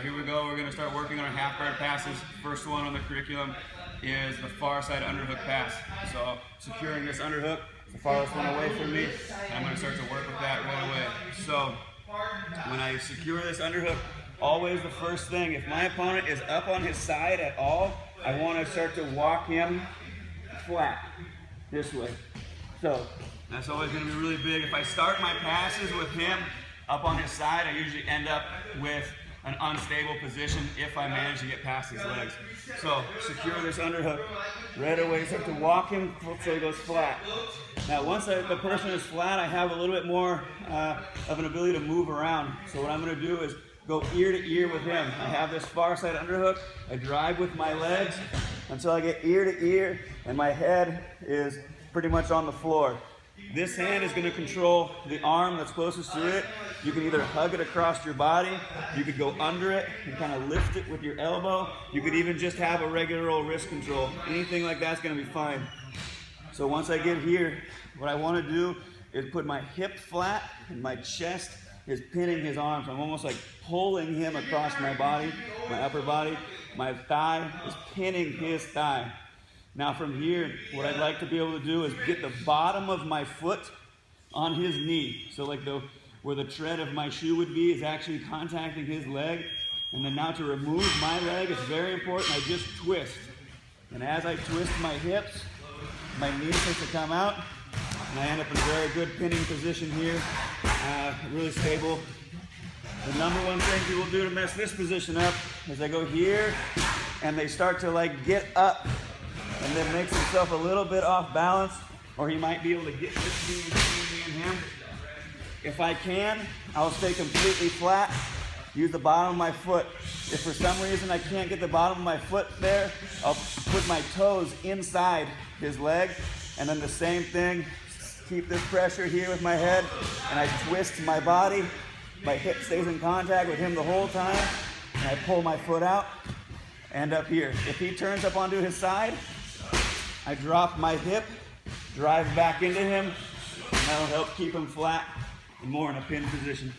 here we go. We're going to start working on our half guard passes. First one on the curriculum is the Far Side Underhook Pass. So securing this underhook, the farthest one away from me, and I'm going to start to work with that right away. So when I secure this underhook, always the first thing, if my opponent is up on his side at all, I want to start to walk him flat this way. So that's always going to be really big. If I start my passes with him up on his side, I usually end up with an unstable position if I manage to get past his legs. So secure this underhook right away, start to walk him so he goes flat. Now once the person is flat, I have a little bit more of an ability to move around. So what I'm going to do is go ear to ear with him. I have this far side underhook. I drive with my legs until I get ear to ear and my head is pretty much on the floor. This hand is going to control the arm that's closest to it. You can either hug it across your body, you could go under it and kind of lift it with your elbow. You could even just have a regular old wrist control. Anything like that's going to be fine. So once I get here, what I want to do is put my hip flat and my chest is pinning his arms. I'm almost like pulling him across my body, my upper body. My thigh is pinning his thigh. Now from here, what I'd like to be able to do is get the bottom of my foot on his knee. So like where the tread of my shoe would be is actually contacting his leg. And then now to remove my leg, it's very important, I just twist. And as I twist my hips, my knee starts to come out. And I end up in a very good pinning position here, really stable. The number one thing people do to mess this position up is I go here and they start to like get up and then makes himself a little bit off balance, or he might be able to get this knee between me and him. If I can, I'll stay completely flat, use the bottom of my foot. If for some reason I can't get the bottom of my foot there, I'll put my toes inside his leg, and then the same thing, keep this pressure here with my head, and I twist my body. My hip stays in contact with him the whole time, and I pull my foot out, and up here. If he turns up onto his side, I drop my hip, drive back into him, and that'll help keep him flat and more in a pinned position.